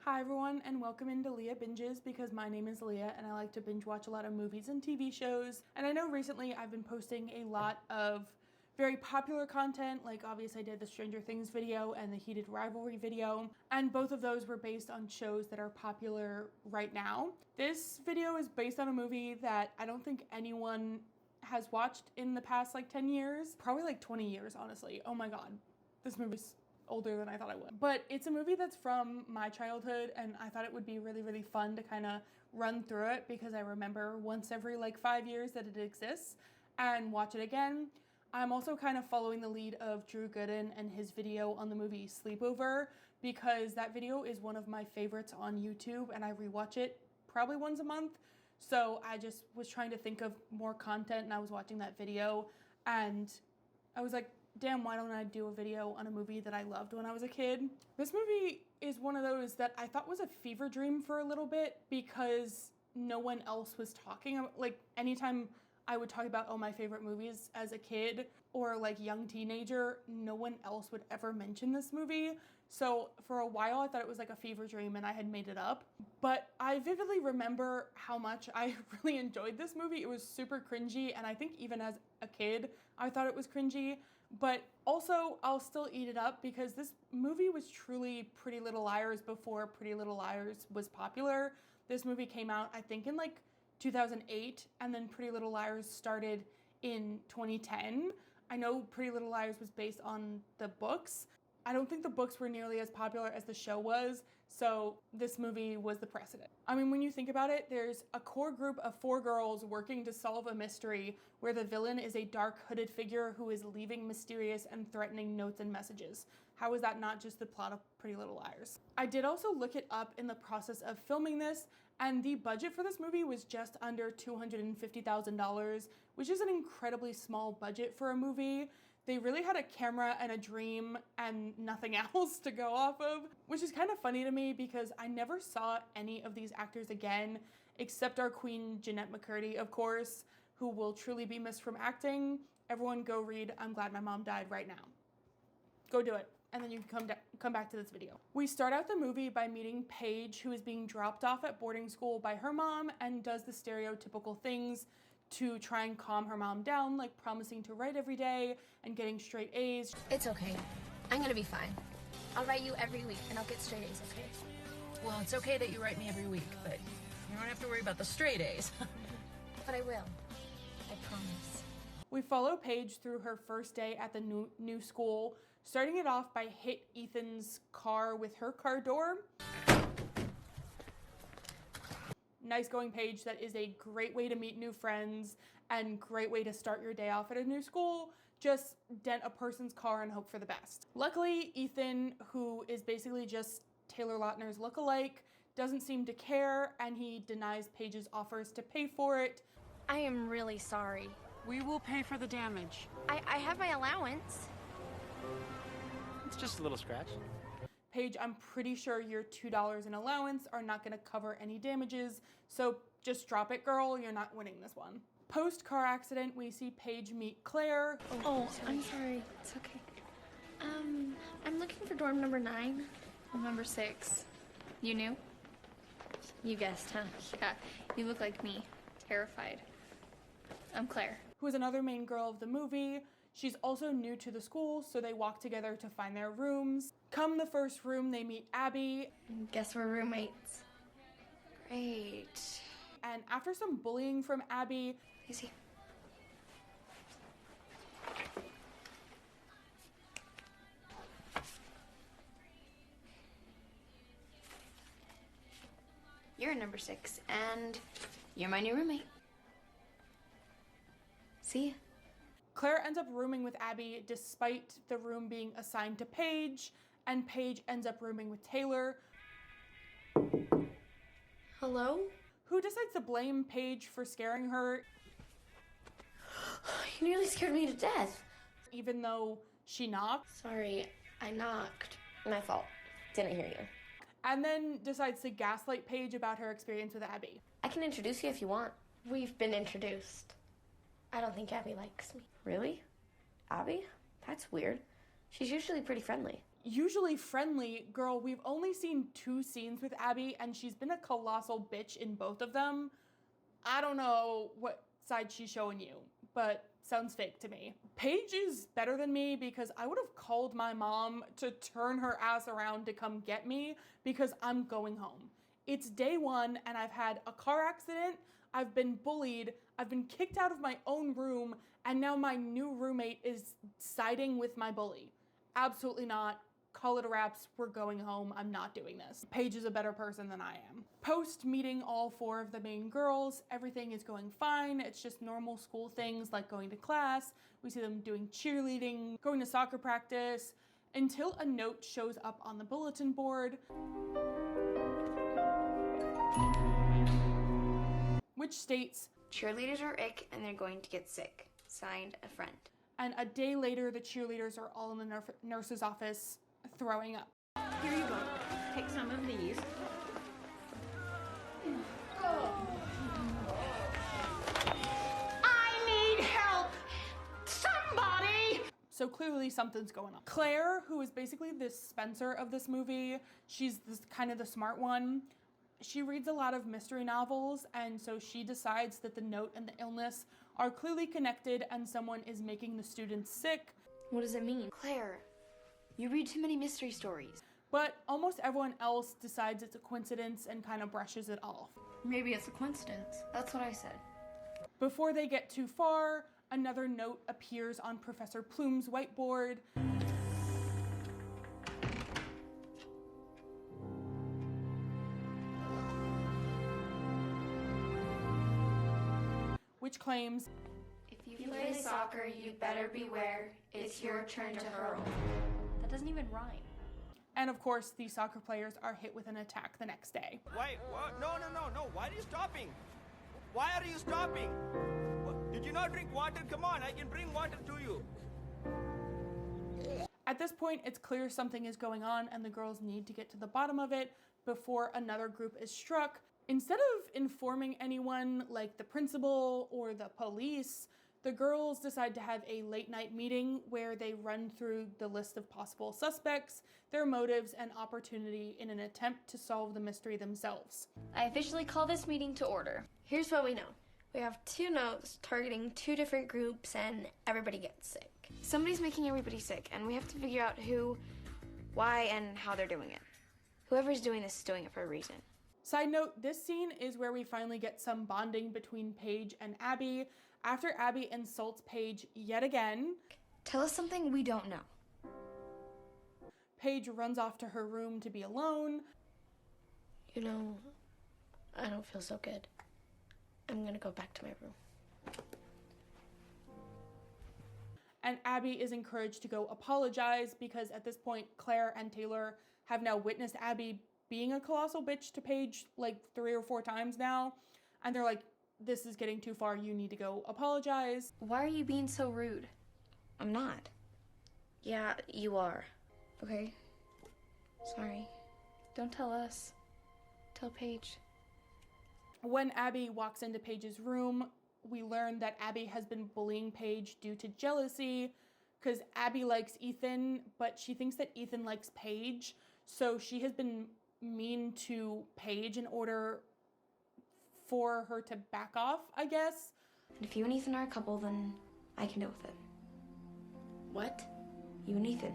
Hi everyone and welcome into Leah Binges because my name is Leah and I like to binge watch a lot of movies and TV shows. And I know recently I've been posting a lot of very popular content, like obviously I did the Stranger Things video and the Heated Rivalry video, and both of those were based on shows that are popular right now. This video is based on a movie that I don't think anyone has watched in the past like 10 years, probably like 20 years honestly. Oh my god, this movie's older than I thought I would. But it's a movie that's from my childhood and I thought it would be really fun to kind of run through it because I remember once every like 5 years that it exists and watch it again. I'm also kind of following the lead of Drew Gooden and his video on the movie Sleepover because that video is one of my favorites on YouTube and I rewatch it probably once a month. So I just was trying to think of more content and I was watching that video and I was like, damn, why don't I do a video on a movie that I loved when I was a kid? This movie is one of those that I thought was a fever dream for a little bit because no one else was talking. Like anytime I would talk about, oh, my favorite movies as a kid or like young teenager, no one else would ever mention this movie. So for a while I thought it was like a fever dream and I had made it up. But I vividly remember how much I really enjoyed this movie. It was super cringy and I think even as a kid I thought it was cringy. But also, I'll still eat it up because this movie was truly Pretty Little Liars before Pretty Little Liars was popular. This movie came out, I think, in like 2008, and then Pretty Little Liars started in 2010. I know Pretty Little Liars was based on the books. I don't think the books were nearly as popular as the show was, so this movie was the precedent. I mean, when you think about it, there's a core group of 4 girls working to solve a mystery where the villain is a dark hooded figure who is leaving mysterious and threatening notes and messages. How is that not just the plot of Pretty Little Liars? I did also look it up in the process of filming this, and the budget for this movie was just under $250,000, which is an incredibly small budget for a movie. They really had a camera and a dream and nothing else to go off of, which is kind of funny to me because I never saw any of these actors again, except our queen, Jeanette McCurdy, of course, who will truly be missed from acting. Everyone go read I'm Glad My Mom Died right now. Go do it. And then you can come back to this video. We start out the movie by meeting Paige, who is being dropped off at boarding school by her mom and does the stereotypical things to try and calm her mom down, like promising to write every day and getting straight A's. It's okay. I'm gonna be fine. I'll write you every week and I'll get straight A's, okay? Well, it's okay that you write me every week, but you don't have to worry about the straight A's. But I will. I promise. We follow Paige through her first day at the new school, starting it off by hit Ethan's car with her car door. Nice going, Paige. That is a great way to meet new friends and great way to start your day off at a new school. Just dent a person's car and hope for the best. Luckily, Ethan, who is basically just Taylor Lautner's lookalike, doesn't seem to care and he denies Paige's offers to pay for it. I am really sorry. We will pay for the damage. I have my allowance. It's just a little scratch. Paige, I'm pretty sure your $2 in allowance are not gonna cover any damages, so just drop it, girl, you're not winning this one. Post-car accident, we see Paige meet Claire. I'm sorry. It's okay. I'm looking for dorm number 9. Or number 6. You knew? You guessed, huh? Yeah, you look like me. Terrified. I'm Claire. Who is another main girl of the movie. She's also new to the school, so they walk together to find their rooms. Come the first room, they meet Abby. Guess we're roommates. Great. And after some bullying from Abby, Easy. You're number 6, and you're my new roommate. See ya. Claire ends up rooming with Abby despite the room being assigned to Paige, and Paige ends up rooming with Taylor. Hello? Who decides to blame Paige for scaring her, You nearly scared me to death. even though she knocked, Sorry, I knocked. My fault. Didn't hear you. and then decides to gaslight Paige about her experience with Abby. I can introduce you if you want. We've been introduced. I don't think Abby likes me. Really? Abby? That's weird. She's usually pretty friendly. usually friendly. Girl, we've only seen 2 scenes with Abby, and she's been a colossal bitch in both of them. I don't know what side she's showing you, but sounds fake to me. Paige is better than me because I would have called my mom to turn her ass around to come get me because I'm going home. It's day 1 and I've had a car accident, I've been bullied, I've been kicked out of my own room, and now my new roommate is siding with my bully. Absolutely not. Call it a wraps, we're going home, I'm not doing this. Paige is a better person than I am. Post meeting all 4 of the main girls, everything is going fine. It's just normal school things like going to class. We see them doing cheerleading, going to soccer practice, until a note shows up on the bulletin board, which states, cheerleaders are ick and they're going to get sick. Signed, a friend. and a day later the cheerleaders are all in the nurse's office throwing up. Here you go. Take some of these. I need help! Somebody! So clearly something's going on. Claire, who is basically the Spencer of this movie, she's kind of the smart one. She reads a lot of mystery novels, and so she decides that the note and the illness are clearly connected and someone is making the students sick. What does it mean? Claire, you read too many mystery stories. But almost everyone else decides it's a coincidence and kind of brushes it off. Maybe it's a coincidence. That's what I said. Before they get too far, another note appears on Professor Plume's whiteboard. Which claims, If you play soccer, you'd better beware. It's your turn to hurl. That doesn't even rhyme. and of course the soccer players are hit with an attack the next day. Why? What? No. Why are you stopping? Why are you stopping? Did you not drink water? Come on, I can bring water to you. At this point, it's clear something is going on and the girls need to get to the bottom of it before another group is struck. Instead of informing anyone like the principal or the police, the girls decide to have a late night meeting where they run through the list of possible suspects, their motives, and opportunity in an attempt to solve the mystery themselves. I officially call this meeting to order. Here's what we know. We have 2 notes targeting 2 different groups and everybody gets sick. Somebody's making everybody sick and we have to figure out who, why, and how they're doing it. Whoever's doing this is doing it for a reason. Side note, this scene is where we finally get some bonding between Paige and Abby after Abby insults Paige yet again. Tell us something we don't know. Paige runs off to her room to be alone. You know, I don't feel so good. I'm gonna go back to my room. And Abby is encouraged to go apologize because at this point, Claire and Taylor have now witnessed Abby being a colossal bitch to Paige like 3 or 4 times now. And they're like, this is getting too far, you need to go apologize. Why are you being so rude? I'm not. Yeah, you are. Okay? Sorry. Don't tell us. Tell Paige. When Abby walks into Paige's room, we learn that Abby has been bullying Paige due to jealousy because Abby likes Ethan, but she thinks that Ethan likes Paige. So she has been mean to Paige in order for her to back off, I guess. And if you and Ethan are a couple, then I can deal with it. What? You and Ethan.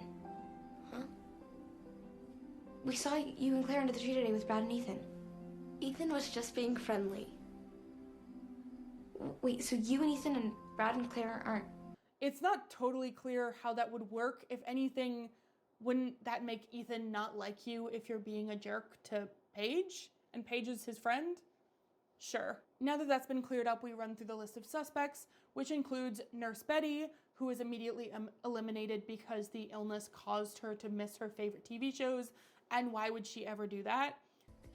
Huh? We saw you and Claire under the tree today with Brad and Ethan. Ethan was just being friendly. Wait, so you and Ethan and Brad and Claire aren't... It's not totally clear how that would work. If anything, wouldn't that make Ethan not like you if you're being a jerk to Paige and Paige is his friend? Sure. Now that that's been cleared up, we run through the list of suspects, which includes Nurse Betty, who is immediately eliminated because the illness caused her to miss her favorite TV shows. And why would she ever do that?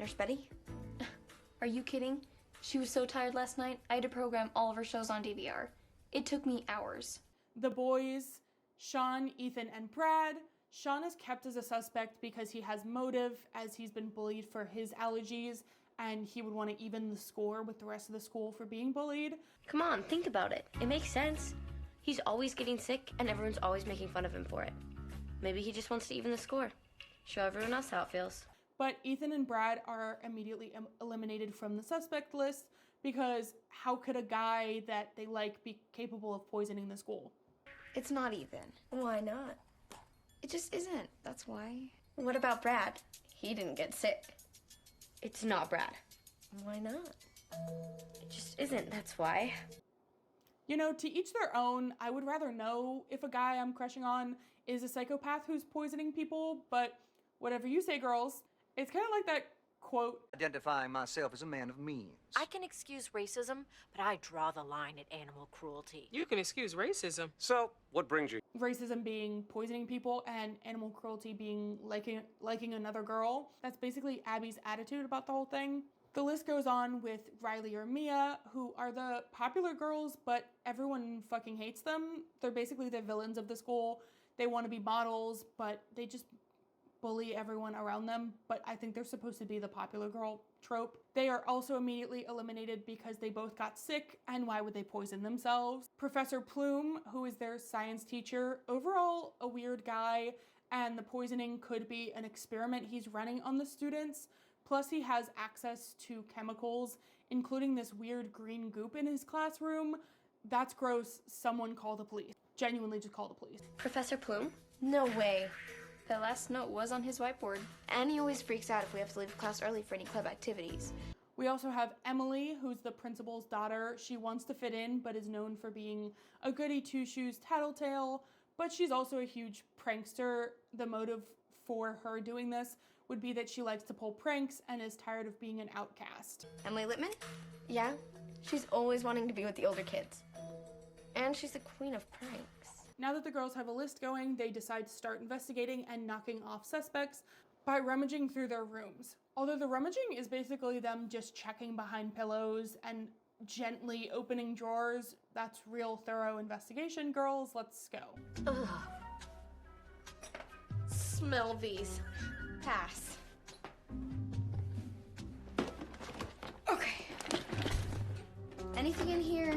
Nurse Betty? Are you kidding? She was so tired last night, I had to program all of her shows on DVR. It took me hours. The boys, Sean, Ethan, and Brad. Sean is kept as a suspect because he has motive, as he's been bullied for his allergies, and he would want to even the score with the rest of the school for being bullied. Come on, think about it. It makes sense. He's always getting sick, and everyone's always making fun of him for it. Maybe he just wants to even the score. Show everyone else how it feels. But Ethan and Brad are immediately eliminated from the suspect list because how could a guy that they like be capable of poisoning the school? It's not Ethan. Why not? It just isn't. That's why. What about Brad? He didn't get sick. It's not Brad. Why not? It just isn't. That's why. You know, to each their own. I would rather know if a guy I'm crushing on is a psychopath who's poisoning people, but whatever you say, girls. It's kind of like that quote. Identifying myself as a man of means. I can excuse racism, but I draw the line at animal cruelty. You can excuse racism. So, what brings you? Racism being poisoning people and animal cruelty being liking another girl. That's basically Abby's attitude about the whole thing. The list goes on with Riley or Mia, who are the popular girls, but everyone fucking hates them. They're basically the villains of the school. They want to be models, but they just bully everyone around them, but I think they're supposed to be the popular girl trope. They are also immediately eliminated because they both got sick, and why would they poison themselves? Professor Plume, who is their science teacher, overall a weird guy, and the poisoning could be an experiment he's running on the students. Plus he has access to chemicals, including this weird green goop in his classroom. That's gross. Someone call the police. Genuinely just call the police. Professor Plume? No way. The last note was on his whiteboard. And he always freaks out if we have to leave class early for any club activities. We also have Emily, who's the principal's daughter. She wants to fit in, but is known for being a goody two-shoes tattletale, but she's also a huge prankster. The motive for her doing this would be that she likes to pull pranks and is tired of being an outcast. Emily Littman? Yeah, she's always wanting to be with the older kids. And she's the queen of pranks. Now that the girls have a list going, they decide to start investigating and knocking off suspects by rummaging through their rooms. Although the rummaging is basically them just checking behind pillows and gently opening drawers. That's real thorough investigation, girls. Let's go. Ugh. Smell these. Pass. Okay. Anything in here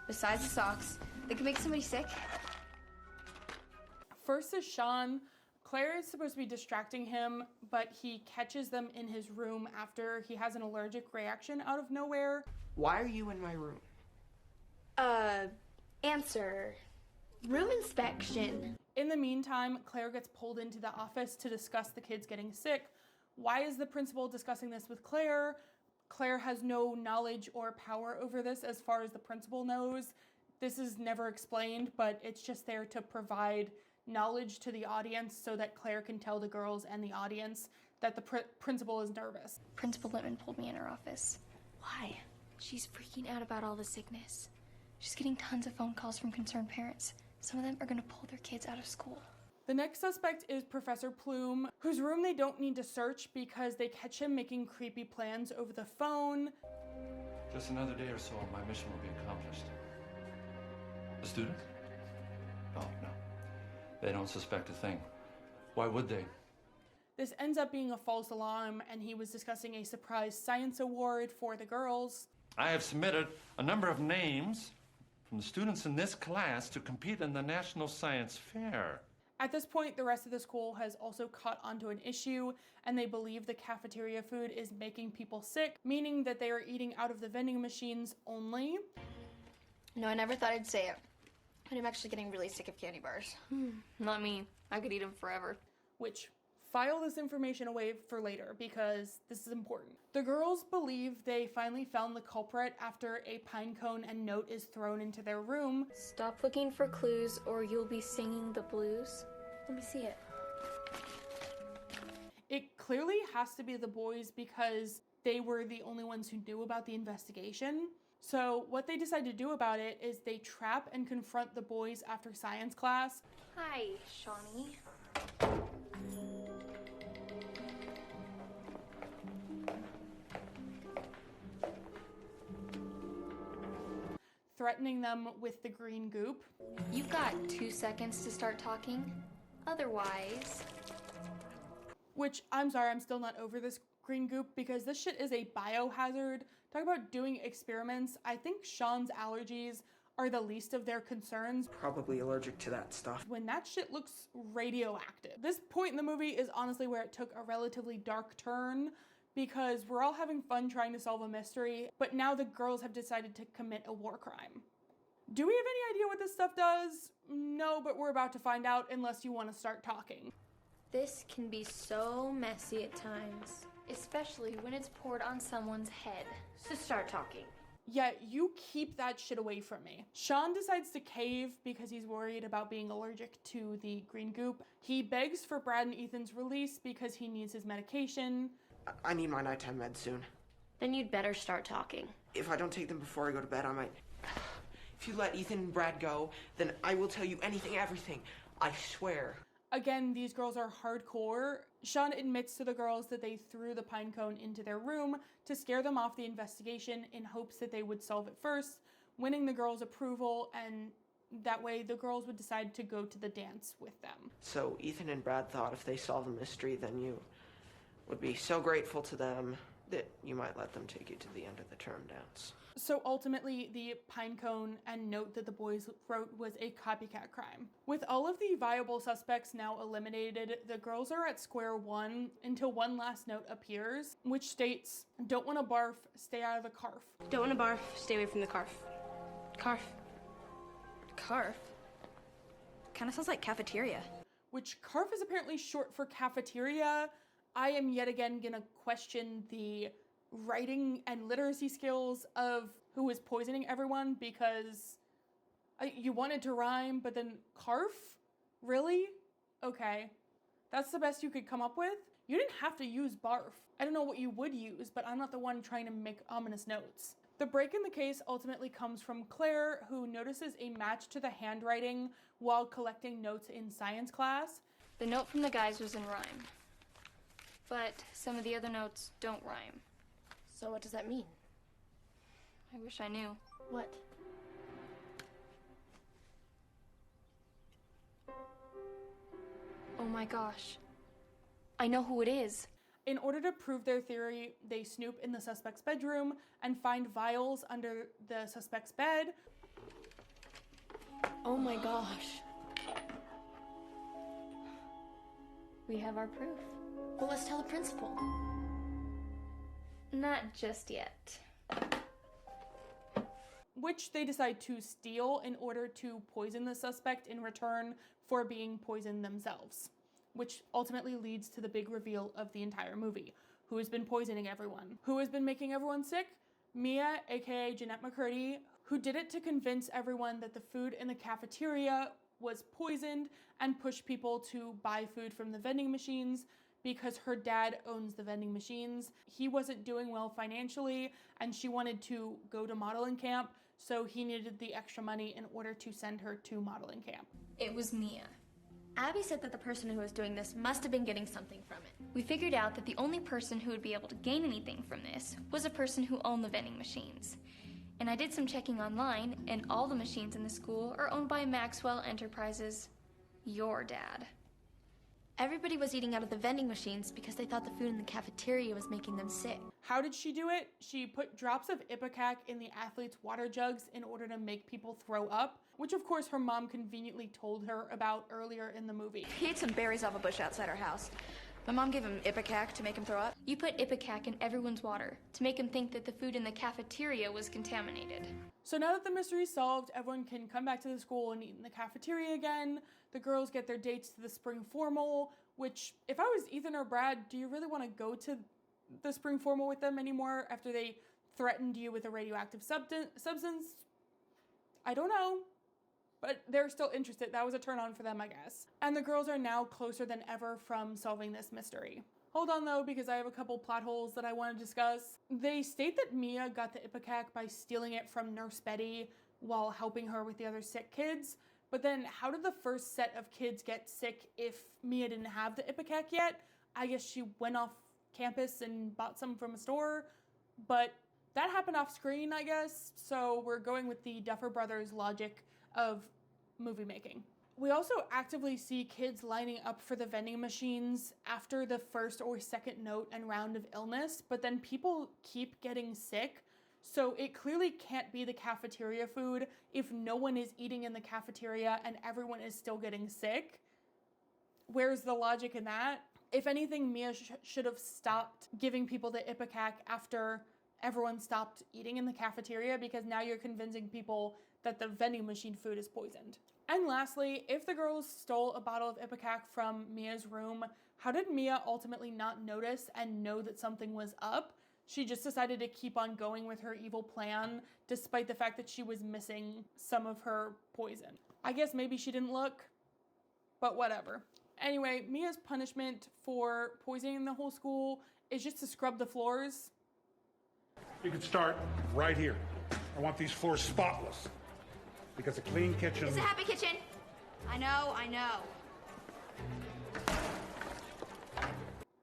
besides the socks that could make somebody sick? First is Sean. Claire is supposed to be distracting him, but he catches them in his room after he has an allergic reaction out of nowhere. Why are you in my room? Answer. Room inspection. In the meantime, Claire gets pulled into the office to discuss the kids getting sick. Why is the principal discussing this with Claire? Claire has no knowledge or power over this as far as the principal knows. This is never explained, but it's just there to provide knowledge to the audience so that Claire can tell the girls and the audience that the principal is nervous. Principal Littman pulled me in her office. Why? She's freaking out about all the sickness. She's getting tons of phone calls from concerned parents. Some of them are gonna pull their kids out of school. The next suspect is Professor Plume, whose room they don't need to search because they catch him making creepy plans over the phone. Just another day or so, my mission will be accomplished. The students? Oh, no. They don't suspect a thing. Why would they? This ends up being a false alarm, and he was discussing a surprise science award for the girls. I have submitted a number of names from the students in this class to compete in the National Science Fair. At this point, the rest of the school has also caught onto an issue, and they believe the cafeteria food is making people sick, meaning that they are eating out of the vending machines only. No, I never thought I'd say it, but I'm actually getting really sick of candy bars. Not me. I could eat them forever. Which, file this information away for later because this is important. The girls believe they finally found the culprit after a pine cone and note is thrown into their room. Stop looking for clues or you'll be singing the blues. Let me see it. It clearly has to be the boys because they were the only ones who knew about the investigation. So what they decide to do about it is they trap and confront the boys after science class. Hi, Shawnee. Threatening them with the green goop. You've got 2 seconds to start talking. Otherwise... Which, I'm sorry, I'm still not over this green goop because this shit is a biohazard. Talk about doing experiments. I think Sean's allergies are the least of their concerns. Probably allergic to that stuff. When that shit looks radioactive. This point in the movie is honestly where it took a relatively dark turn, because we're all having fun trying to solve a mystery, but now the girls have decided to commit a war crime. Do we have any idea what this stuff does? No, but we're about to find out unless you want to start talking. This can be so messy at times. Especially when it's poured on someone's head. So start talking. Yeah, you keep that shit away from me. Sean decides to cave because he's worried about being allergic to the green goop. He begs for Brad and Ethan's release because he needs his medication. I need my nighttime meds soon. Then you'd better start talking. If I don't take them before I go to bed, I might... If you let Ethan and Brad go, then I will tell you anything, everything. I swear. Again, these girls are hardcore. Sean admits to the girls that they threw the pine cone into their room to scare them off the investigation in hopes that they would solve it first, winning the girls' approval, and that way the girls would decide to go to the dance with them. So Ethan and Brad thought if they solve the mystery, then you would be so grateful to them that you might let them take you to the end of the term dance. So ultimately, the pine cone and note that the boys wrote was a copycat crime. With all of the viable suspects now eliminated, the girls are at square one until one last note appears, which states, "Don't want to barf, stay out of the carf." Don't want to barf, stay away from the carf. Carf. Carf? Kinda sounds like cafeteria. Which carf is apparently short for cafeteria. I am yet again gonna question the writing and literacy skills of who is poisoning everyone, because you wanted to rhyme, but then carf? Really? Okay. That's the best you could come up with? You didn't have to use barf. I don't know what you would use, but I'm not the one trying to make ominous notes. The break in the case ultimately comes from Claire, who notices a match to the handwriting while collecting notes in science class. The note from the guys was in rhyme, but some of the other notes don't rhyme. So what does that mean? I wish I knew. What? Oh my gosh. I know who it is. In order to prove their theory, they snoop in the suspect's bedroom and find vials under the suspect's bed. Oh my gosh. We have our proof. Well, let's tell the principal. Not just yet. Which they decide to steal in order to poison the suspect in return for being poisoned themselves, which ultimately leads to the big reveal of the entire movie. Who has been poisoning everyone? Who has been making everyone sick? Mia, aka Jeanette McCurdy, who did it to convince everyone that the food in the cafeteria was poisoned and push people to buy food from the vending machines because her dad owns the vending machines. He wasn't doing well financially and she wanted to go to modeling camp, so he needed the extra money in order to send her to modeling camp. It was Mia. Abby said that the person who was doing this must have been getting something from it. We figured out that the only person who would be able to gain anything from this was a person who owned the vending machines. And I did some checking online, and all the machines in the school are owned by Maxwell Enterprises, your dad. Everybody was eating out of the vending machines because they thought the food in the cafeteria was making them sick. How did she do it? She put drops of Ipecac in the athletes' water jugs in order to make people throw up, which of course her mom conveniently told her about earlier in the movie. He ate some berries off a bush outside our house. My mom gave him Ipecac to make him throw up. You put Ipecac in everyone's water to make him think that the food in the cafeteria was contaminated. So now that the mystery's solved, everyone can come back to the school and eat in the cafeteria again. The girls get their dates to the spring formal, which, if I was Ethan or Brad, do you really want to go to the spring formal with them anymore after they threatened you with a radioactive substance? I don't know. But they're still interested. That was a turn on for them, I guess. And the girls are now closer than ever from solving this mystery. Hold on though, because I have a couple plot holes that I want to discuss. They state that Mia got the Ipecac by stealing it from Nurse Betty while helping her with the other sick kids. But then how did the first set of kids get sick if Mia didn't have the Ipecac yet? I guess she went off campus and bought some from a store, but that happened off screen, I guess. So we're going with the Duffer Brothers logic of movie making. We also actively see kids lining up for the vending machines after the first or second note and round of illness, but then people keep getting sick. So it clearly can't be the cafeteria food if no one is eating in the cafeteria and everyone is still getting sick. Where's the logic in that? If anything, Mia should have stopped giving people the Ipecac after everyone stopped eating in the cafeteria, because now you're convincing people that the vending machine food is poisoned. And lastly, if the girls stole a bottle of Ipecac from Mia's room, how did Mia ultimately not notice and know that something was up? She just decided to keep on going with her evil plan, despite the fact that she was missing some of her poison. I guess maybe she didn't look, but whatever. Anyway, Mia's punishment for poisoning the whole school is just to scrub the floors. You could start right here. I want these floors spotless. Because a clean kitchen... It's a happy kitchen. I know.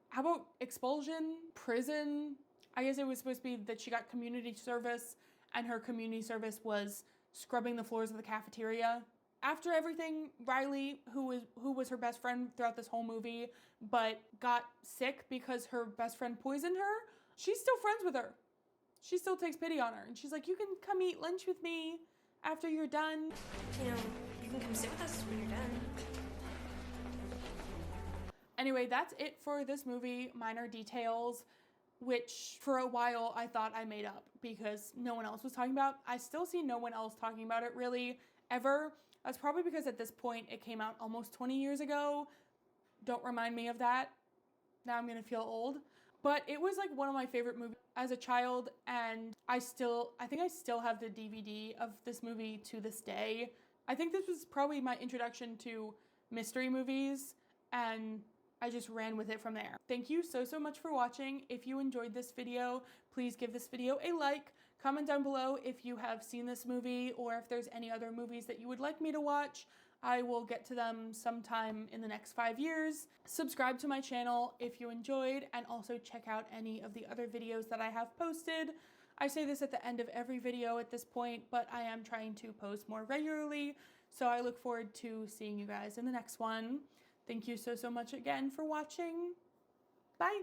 How about expulsion? Prison? I guess it was supposed to be that she got community service, and her community service was scrubbing the floors of the cafeteria. After everything, Riley, who was her best friend throughout this whole movie, but got sick because her best friend poisoned her, she's still friends with her. She still takes pity on her, and she's like, you can come eat lunch with me after you're done. You know, you can come sit with us when you're done. Anyway, that's it for this movie, Minor Details, which for a while I thought I made up because no one else was talking about. I still see no one else talking about it really, ever. That's probably because at this point it came out almost 20 years ago. Don't remind me of that. Now I'm gonna feel old. But it was like one of my favorite movies as a child, and I think I still have the DVD of this movie to this day. I think this was probably my introduction to mystery movies, and I just ran with it from there. Thank you so much for watching. If you enjoyed this video, please give this video a like. Comment down below if you have seen this movie or if there's any other movies that you would like me to watch. I will get to them sometime in the next 5 years. Subscribe to my channel if you enjoyed, and also check out any of the other videos that I have posted. I say this at the end of every video at this point, but I am trying to post more regularly, so I look forward to seeing you guys in the next one. Thank you so much again for watching. Bye!